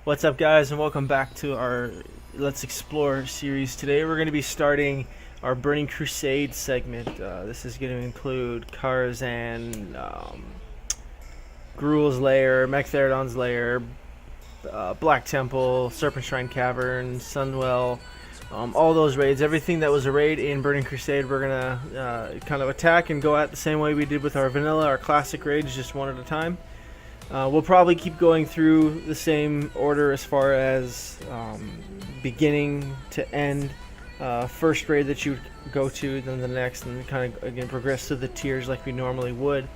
What's up, guys, and welcome back to our Let's Explore series. Today we're going to be starting our Burning Crusade segment. This is going to include Karazhan, Gruul's Lair, Mechtherodon's Lair, Black Temple, Serpent Shrine Cavern, Sunwell, all those raids. Everything that was a raid in Burning Crusade we're going to kind of attack and go at the same way we did with our vanilla, our classic raids, just one at a time. We'll probably keep going through the same order as far as beginning to end. First raid that you would go to, then the next, and kind of again progress through the tiers like we normally would.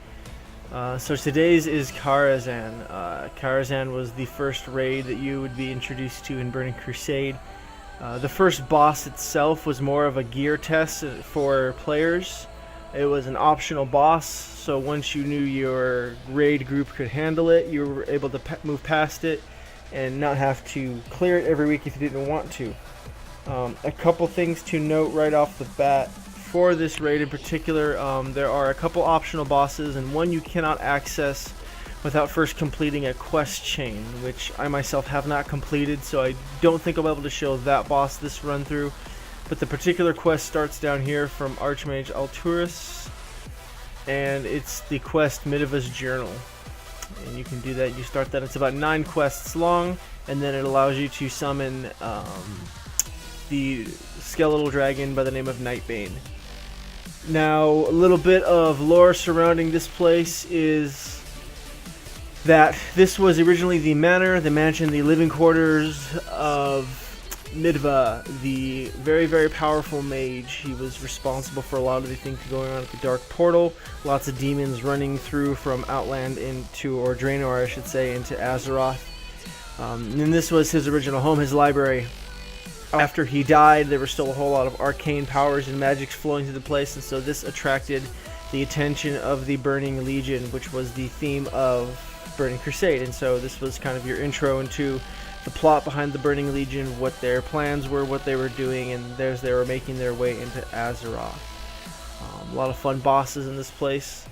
So today's is Karazhan. Karazhan was the first raid that you would be introduced to in Burning Crusade. The first boss itself was more of a gear test for players. It was an optional boss, so once you knew your raid group could handle it, you were able to move past it and not have to clear it every week if you didn't want to. A couple things to note right off the bat for this raid in particular. There are a couple optional bosses, and one you cannot access without first completing a quest chain, which I myself have not completed, so I don't think I'll be able to show that boss this run through. But the particular quest starts down here from Archmage Alturus, and it's the quest Midiva's Journal. And you can do that, you start that, it's about 9 quests long, and then it allows you to summon the skeletal dragon by the name of Nightbane. Now, a little bit of lore surrounding this place is that this was originally the manor, the mansion, the living quarters of Midiva, the very, very powerful mage. He was responsible for a lot of the things going on at the Dark Portal. Lots of demons running through from Outland into, or Draenor I should say, into Azeroth. And this was his original home, his library. After he died, there were still a whole lot of arcane powers and magics flowing through the place, and so this attracted the attention of the Burning Legion, which was the theme of Burning Crusade. And so this was kind of your intro into the plot behind the Burning Legion, what their plans were, what they were doing, and they were making their way into Azeroth. A lot of fun bosses in this place.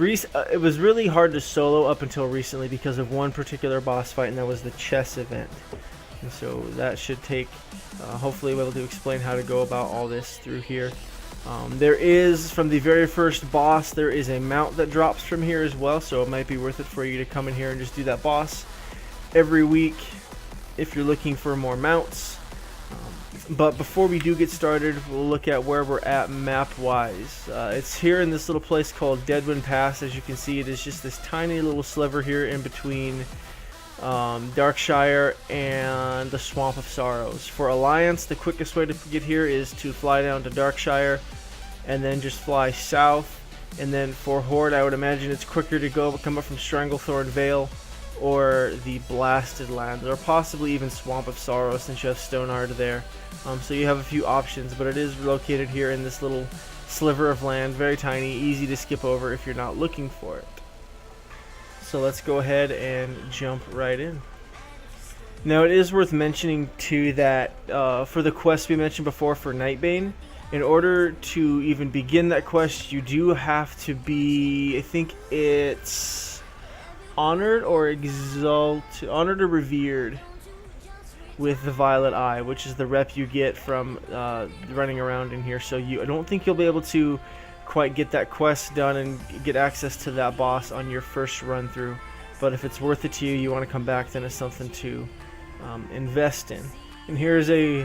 It was really hard to solo up until recently because of one particular boss fight, and that was the chess event. And so that should take, hopefully we'll be able to explain how to go about all this through here. There is, from the very first boss, there is a mount that drops from here as well, so it might be worth it for you to come in here and just do that boss every week if you're looking for more mounts. But before we do get started, we'll look at where we're at map wise. It's here in this little place called Deadwind Pass. As you can see, it is just this tiny little sliver here in between Darkshire and the Swamp of Sorrows. For Alliance, the quickest way to get here is to fly down to Darkshire and then just fly south. And then for Horde, I would imagine it's quicker to come up from Stranglethorn Vale or the Blasted Lands, or possibly even Swamp of Sorrow since you have Stonehard there. So you have a few options, but it is located here in this little sliver of land, very tiny, easy to skip over if you're not looking for it. So let's go ahead and jump right in. Now it is worth mentioning too that for the quest we mentioned before for Nightbane, in order to even begin that quest, you do have to be, I think it's honored or exalted, honored or revered with the Violet Eye, which is the rep you get from running around in here. So I don't think you'll be able to quite get that quest done and get access to that boss on your first run through. But if it's worth it to you, you want to come back, then it's something to invest in. And here's a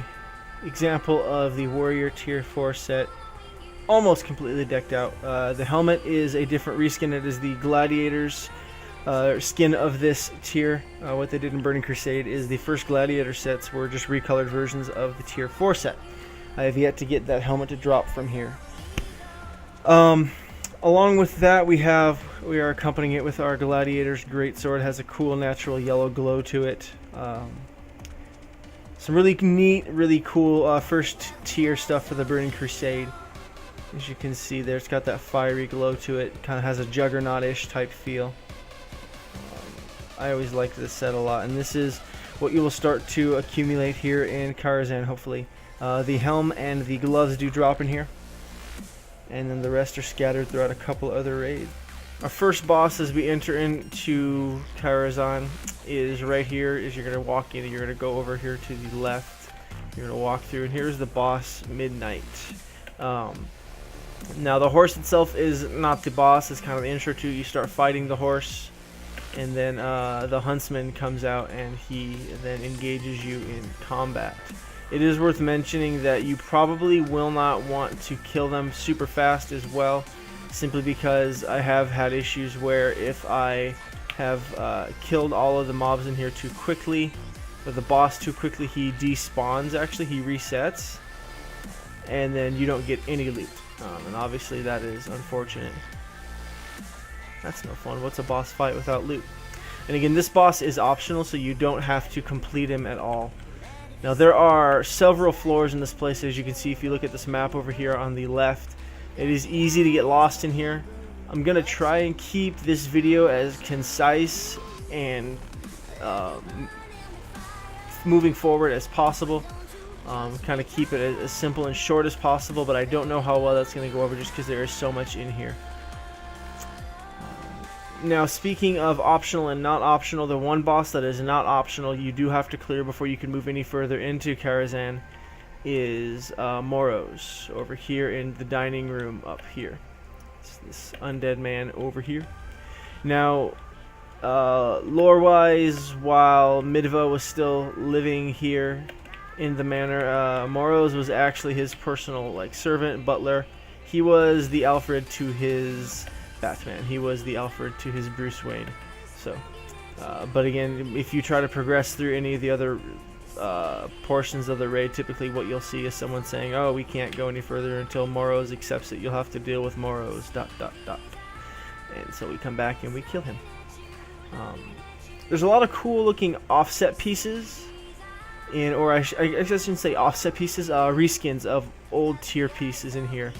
example of the Warrior Tier 4 set, almost completely decked out. The helmet is a different reskin. It is the Gladiator's skin of this tier. What they did in Burning Crusade is the first Gladiator sets were just recolored versions of the Tier 4 set. I have yet to get that helmet to drop from here. Along with that, we are accompanying it with our Gladiator's Greatsword. It has a cool natural yellow glow to it. Some really neat, really cool first tier stuff for the Burning Crusade. As you can see there, it's got that fiery glow to it. Kind of has a Juggernaut-ish type feel. I always liked this set a lot, and this is what you will start to accumulate here in Karazhan, hopefully. The helm and the gloves do drop in here, and then the rest are scattered throughout a couple other raids. Our first boss as we enter into Karazhan is right here. Is you're gonna walk in, you're gonna go over here to the left. You're gonna walk through, and here's the boss, Midnight. Now the horse itself is not the boss. It's kind of the intro to. You start fighting the horse, and then the huntsman comes out, and he then engages you in combat. It is worth mentioning that you probably will not want to kill them super fast as well, simply because I have had issues where if I have killed all of the mobs in here too quickly, or the boss too quickly, he despawns. Actually, he resets, and then you don't get any loot, and obviously that is unfortunate. That's no fun. What's a boss fight without loot? And again, this boss is optional, so you don't have to complete him at all. Now there are several floors in this place, as you can see if you look at this map over here on the left. It is easy to get lost in here. I'm gonna try and keep this video as concise and moving forward as possible. Kind of keep it as simple and short as possible, but I don't know how well that's gonna go over just because there is so much in here. Now, speaking of optional and not optional, the one boss that is not optional you do have to clear before you can move any further into Karazhan is Moros over here in the dining room up here. It's this undead man over here. Now, lore-wise, while Midva was still living here in the manor, Moros was actually his personal servant, butler. He was the Alfred to his Batman. He was the Alfred to his Bruce Wayne. So, but again, if you try to progress through any of the other portions of the raid, typically what you'll see is someone saying, "Oh, we can't go any further until Moros accepts it. You'll have to deal with Moros." ... And so we come back and we kill him. There's a lot of cool looking offset pieces, or I shouldn't say offset pieces, reskins of old tier pieces in here.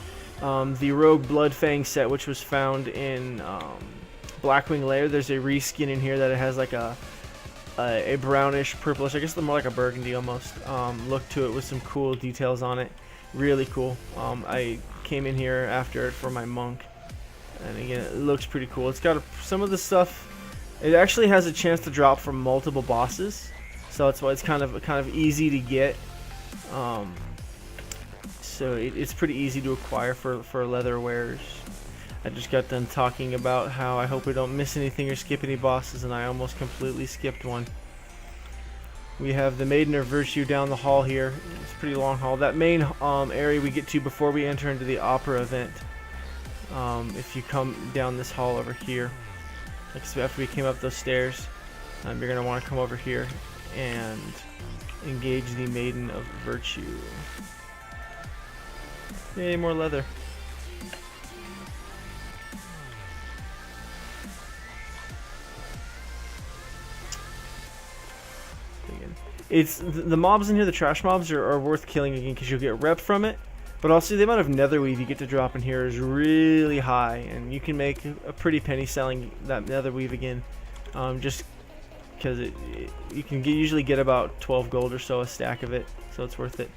The Rogue Bloodfang set, which was found in Blackwing Lair, there's a reskin in here that it has like a brownish, purplish, I guess more like a burgundy almost, look to it with some cool details on it. Really cool. I came in here after it for my monk, and again, it looks pretty cool. It's got some of the stuff. It actually has a chance to drop from multiple bosses, so that's why it's kind of easy to get. So it's pretty easy to acquire for leather wearers. I just got done talking about how I hope we don't miss anything or skip any bosses, and I almost completely skipped one. We have the Maiden of Virtue down the hall here. It's a pretty long hall. That main area we get to before we enter into the opera event. If you come down this hall over here, so after we came up those stairs, you're going to want to come over here and engage the Maiden of Virtue. Yay, more leather. It's the mobs in here, the trash mobs are worth killing again because you'll get rep from it, but also the amount of netherweave you get to drop in here is really high, and you can make a pretty penny selling that netherweave again, just because you can usually get about 12 gold or so a stack of it, so it's worth it.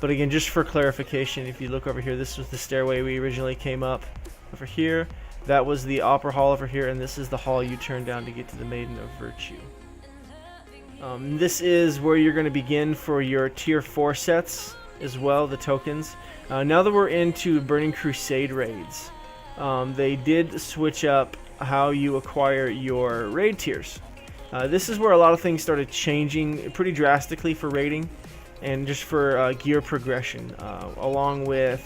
But again, just for clarification, if you look over here, this was the stairway we originally came up over here. That was the opera hall over here, and this is the hall you turn down to get to the Maiden of Virtue. This is where you're going to begin for your tier 4 sets as well, the tokens. Now that we're into Burning Crusade raids, they did switch up how you acquire your raid tiers. This is where a lot of things started changing pretty drastically for raiding and just for gear progression, along with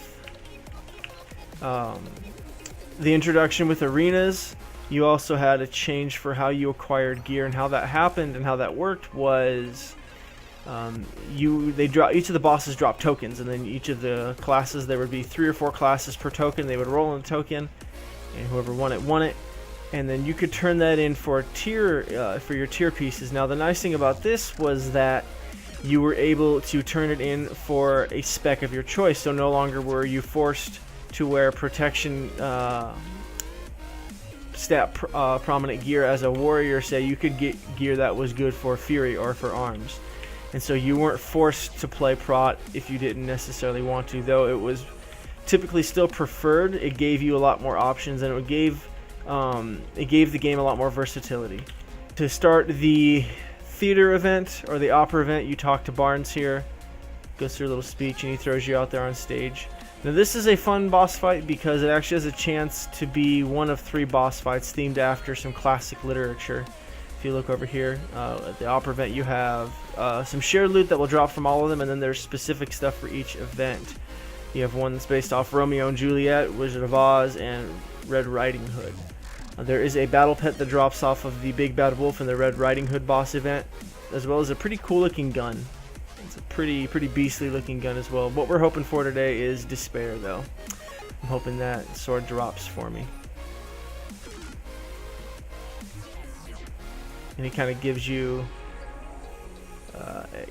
the introduction with arenas. You also had a change for how you acquired gear, and how that happened and how that worked was each of the bosses dropped tokens, and then each of the classes, there would be 3 or 4 classes per token. They would roll in the token, and whoever won it, and then you could turn that in for for your tier pieces. Now the nice thing about this was that you were able to turn it in for a spec of your choice, so no longer were you forced to wear protection stat prominent gear as a warrior. Say you could get gear that was good for fury or for arms, and so you weren't forced to play prot if you didn't necessarily want to, though it was typically still preferred. It gave you a lot more options, and it gave it gave the game a lot more versatility. To start the theater event or the opera event, you talk to Barnes here, goes through a little speech, and he throws you out there on stage. Now this is a fun boss fight because it actually has a chance to be one of 3 boss fights themed after some classic literature. If you look over here at the opera event, you have some shared loot that will drop from all of them, and then there's specific stuff for each event. You have one that's based off Romeo and Juliet, Wizard of Oz, and Red Riding Hood. There is a battle pet that drops off of the Big Bad Wolf in the Red Riding Hood boss event, as well as a pretty cool looking gun. It's a pretty beastly looking gun as well. What we're hoping for today is Despair, though. I'm hoping that sword drops for me. And he kind of gives you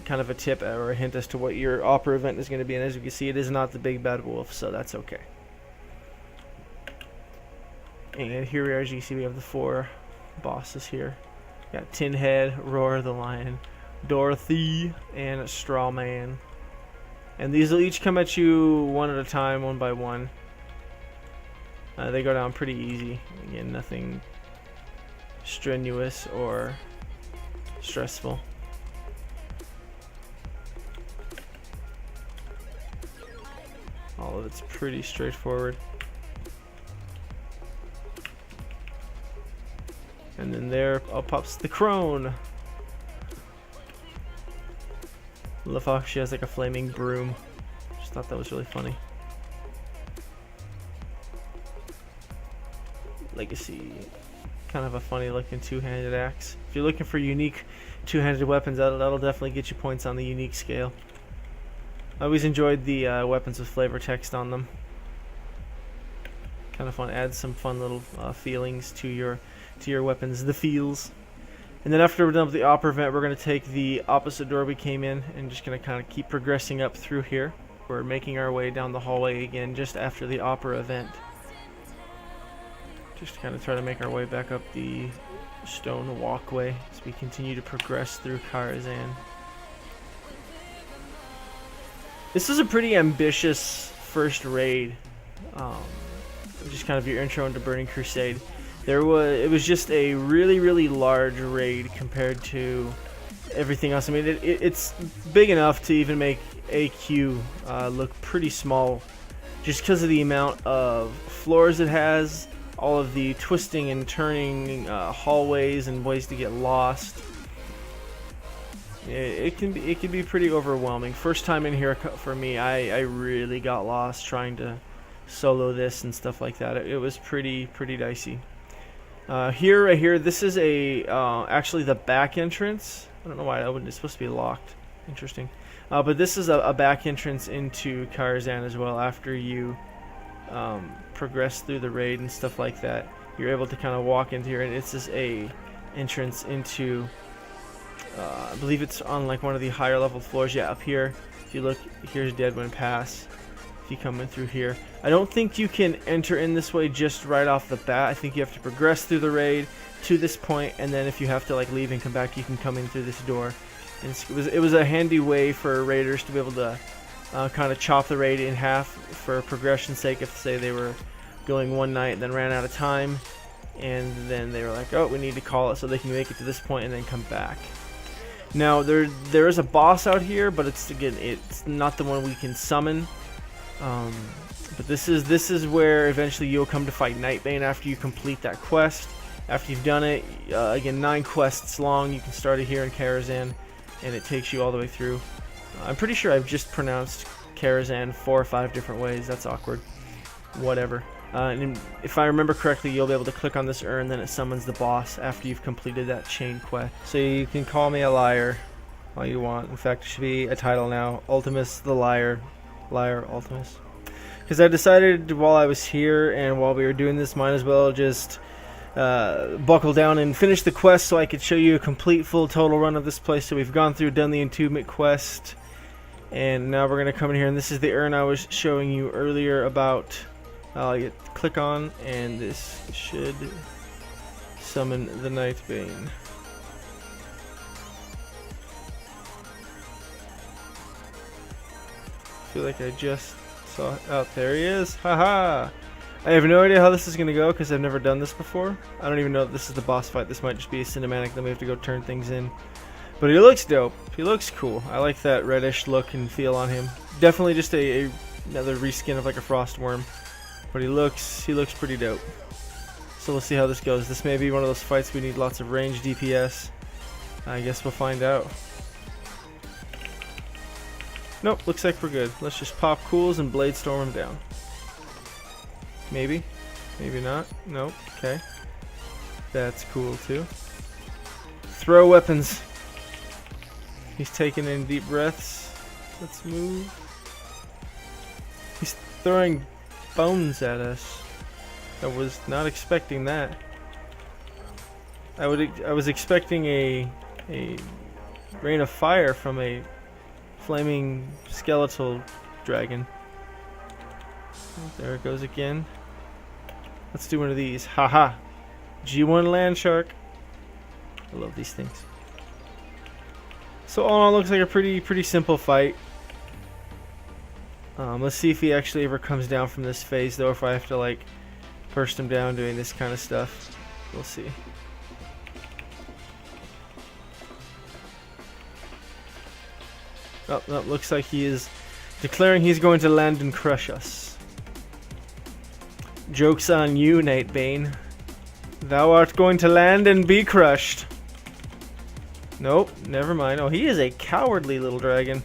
kind of a tip or a hint as to what your opera event is going to be. And as you can see, it is not the Big Bad Wolf, so that's okay. And here we are, as you can see, we have the 4 bosses here. Got Tin Head, Roar the Lion, Dorothy, and Strawman. And these will each come at you one at a time, one by one. They go down pretty easy. Again, nothing strenuous or stressful. All of it's pretty straightforward. And then there pops the crone. Love how she has like a flaming broom. Just thought that was really funny. Legacy. Kind of a funny looking 2-handed axe. If you're looking for unique 2-handed weapons, that'll definitely get you points on the unique scale. I always enjoyed the weapons with flavor text on them. Kind of fun. Adds some fun little feelings to your weapons. The feels. And then after we're done with the opera event, we're going to take the opposite door we came in and just going to kind of keep progressing up through here. We're making our way down the hallway again just after the opera event. Just to kind of try to make our way back up the stone walkway as we continue to progress through Karazhan. This is a pretty ambitious first raid. Just kind of your intro into Burning Crusade. It was just a really large raid compared to everything else. I mean, it's big enough to even make AQ look pretty small, just because of the amount of floors it has, all of the twisting and turning hallways and ways to get lost. It can be pretty overwhelming. First time in here for me, I really got lost trying to solo this and stuff like that. It was pretty dicey. Right here, this is actually the back entrance. I don't know why it's supposed to be locked. Interesting. But this is a back entrance into Karazhan as well. After you progress through the raid and stuff like that, you're able to kind of walk into here, and it's just a entrance into. I believe it's on like one of the higher level floors. Yeah, up here. If you look, here's Deadwind Pass. If you come in through here, I don't think you can enter in this way just right off the bat. I think you have to progress through the raid to this point, and then if you have to like leave and come back, you can come in through this door. And it was a handy way for raiders to be able to kind of chop the raid in half for progression's sake. If say they were going one night and then ran out of time, and then they were like, oh, we need to call it so they can make it to this point and then come back. Now there is a boss out here, but it's not the one we can summon. But this is where eventually you'll come to fight Nightbane after you complete that quest. After you've done it, again, 9 quests long. You can start it here in Karazhan, and it takes you all the way through. I'm pretty sure I've just pronounced Karazhan 4 or 5 different ways. That's awkward. Whatever. And if I remember correctly, you'll be able to click on this urn, then it summons the boss after you've completed that chain quest. So you can call me a liar all you want. In fact, it should be a title now. Ultimus the Liar. Liar Ultimus. Because I decided while I was here and while we were doing this, might as well just buckle down and finish the quest so I could show you a complete full total run of this place. So we've gone through, done the entombment quest, and now we're going to come in here, and this is the urn I was showing you earlier about. I'll click on, and this should summon the Nightbane. I feel like I just saw it. Oh, there he is. Haha! I have no idea how this is going to go because I've never done this before. I don't even know if this is the boss fight. This might just be a cinematic, then we have to go turn things in. But he looks dope. He looks cool. I like that reddish look and feel on him. Definitely just another reskin of like a frost worm. But he looks pretty dope. So we'll see how this goes. This may be one of those fights we need lots of range DPS. I guess we'll find out. Nope, looks like we're good. Let's just pop cools and blade storm him down. Maybe. Maybe not. Nope. Okay. That's cool too. Throw weapons. He's taking in deep breaths. Let's move. He's throwing bones at us. I was not expecting that. I was expecting a rain of fire from a flaming skeletal dragon. Oh, there it goes again. Let's do one of these. Haha. G1 land shark. I love these things. So all in all, looks like a pretty simple fight. Let's see if he actually ever comes down from this phase, though. If I have to like burst him down doing this kind of stuff, we'll see. Oh, no, looks like he is declaring he's going to land and crush us. Joke's on you, Nightbane. Thou art going to land and be crushed. Nope, never mind. Oh, he is a cowardly little dragon.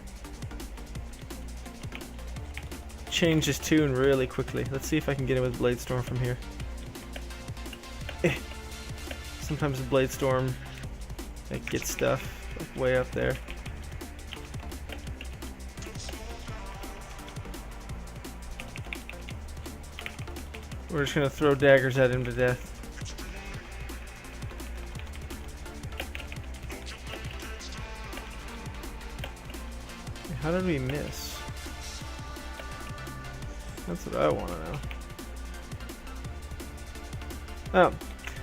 Changed his tune really quickly. Let's see if I can get him with Blade Storm from here. Sometimes the Blade Storm like, gets stuff like, way up there. We're just gonna throw daggers at him to death. How did we miss? That's what I want to know. Oh,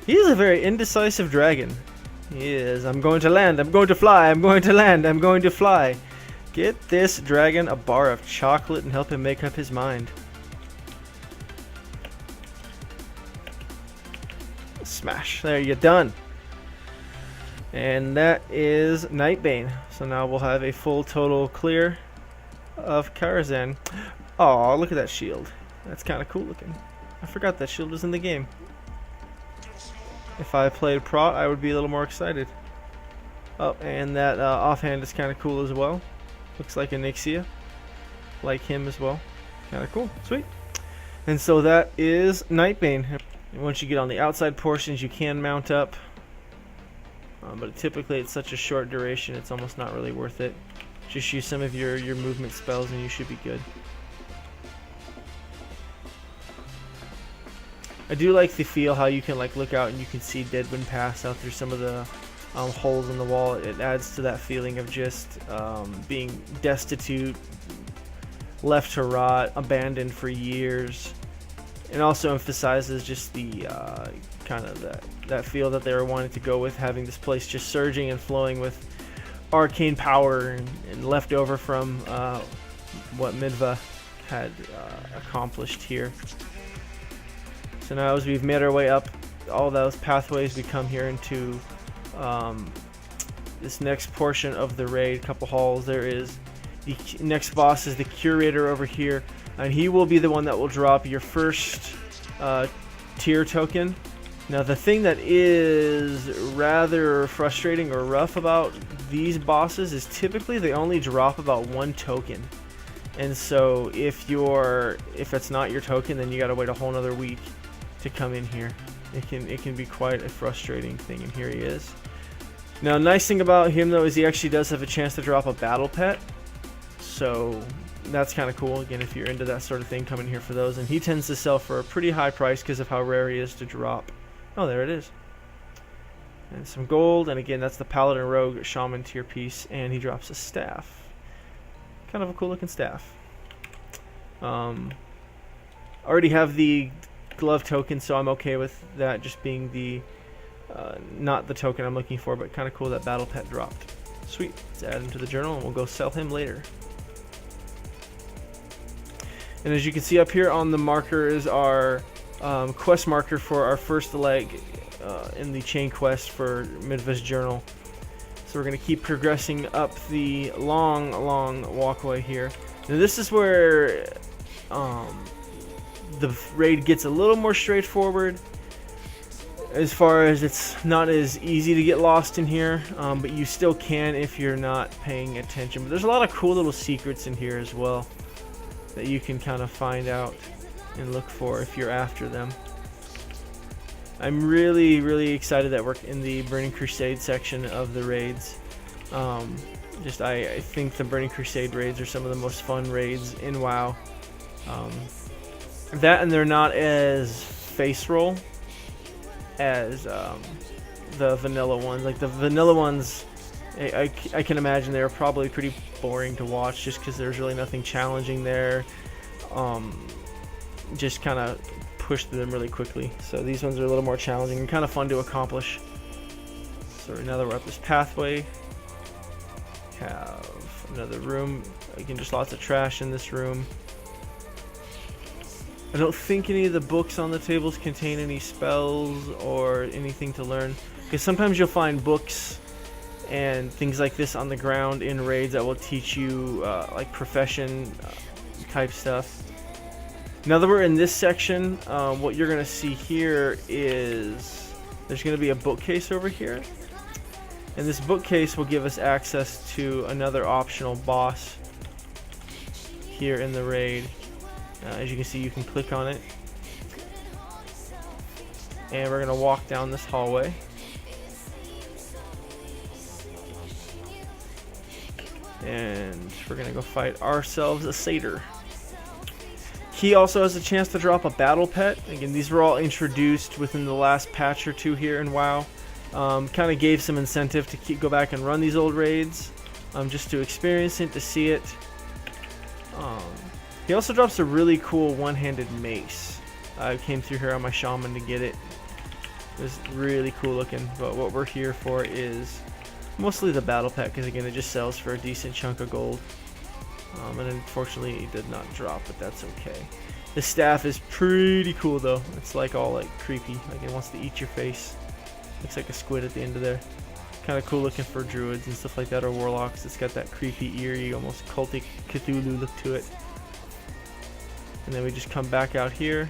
he is a very indecisive dragon. He is. I'm going to land. I'm going to fly. I'm going to land. I'm going to fly. Get this dragon a bar of chocolate and help him make up his mind. Smash. There, you're done. And that is Nightbane. So now we'll have a full total clear of Karazhan. Oh, look at that shield. That's kind of cool looking. I forgot that shield was in the game. If I played Prot, I would be a little more excited. Oh, and that offhand is kind of cool as well. Looks like a Nixia. Like him as well. Kind of cool. Sweet. And so that is Nightbane. And once you get on the outside portions, you can mount up. But typically it's such a short duration, it's almost not really worth it. Just use some of your movement spells and you should be good. I do like the feel how you can like look out and you can see Deadwind pass out through some of the holes in the wall. It adds to that feeling of just being destitute, left to rot, abandoned for years. And also emphasizes just the kind of that feel that they were wanting to go with, having this place just surging and flowing with arcane power and left over from what Midva had accomplished here. So now as we've made our way up all those pathways, we come here into this next portion of the raid, couple halls. There is the next boss is the Curator over here, and he will be the one that will drop your first tier token. Now the thing that is rather frustrating or rough about these bosses is typically they only drop about one token. And so if it's not your token, then you gotta wait a whole nother week to come in here. It can be quite a frustrating thing, and here he is. Now nice thing about him though is he actually does have a chance to drop a battle pet. So that's kind of cool. Again, if you're into that sort of thing, come in here for those. And he tends to sell for a pretty high price because of how rare he is to drop. Oh, there it is. And some gold. And again, that's the Paladin Rogue Shaman tier piece. And he drops a staff. Kind of a cool looking staff. Already have the glove token, so I'm okay with that just being the not the token I'm looking for, but kind of cool that battle pet dropped. Sweet. Let's add him to the journal and we'll go sell him later. And as you can see up here on the marker is our quest marker for our first leg in the chain quest for Midvest Journal. So we're going to keep progressing up the long walkway here. Now this is where the raid gets a little more straightforward, as far as it's not as easy to get lost in here, but you still can if you're not paying attention. But there's a lot of cool little secrets in here as well that you can kind of find out and look for if you're after them. I'm really excited that we're in the Burning Crusade section of the raids. I think the Burning Crusade raids are some of the most fun raids in WoW. That, and they're not as face roll as the vanilla ones. Like the vanilla ones, I can imagine they're probably pretty boring to watch just because there's really nothing challenging there. Just kind of push through them really quickly. So these ones are a little more challenging and kind of fun to accomplish. So now that we're up this pathway, have another room. Again, just lots of trash in this room. I don't think any of the books on the tables contain any spells or anything to learn, because sometimes you'll find books and things like this on the ground in raids that will teach you like profession type stuff. Now that we're in this section, what you're going to see here is there's going to be a bookcase over here, and this bookcase will give us access to another optional boss here in the raid. As you can see, you can click on it, and we're going to walk down this hallway. And we're going to go fight ourselves a satyr. He also has a chance to drop a battle pet. Again, these were all introduced within the last patch or two here in WoW. Kind of gave some incentive to go back and run these old raids, just to experience it, to see it. He also drops a really cool one-handed mace. I came through here on my shaman to get it. It was really cool looking, but what we're here for is mostly the battle pack, because again, it just sells for a decent chunk of gold. And unfortunately it did not drop, but that's okay. The staff is pretty cool though. It's like all like creepy, like it wants to eat your face. Looks like a squid at the end of there. Kind of cool looking for druids and stuff like that, or warlocks. It's got that creepy, eerie, almost cultic Cthulhu look to it. And then we just come back out here.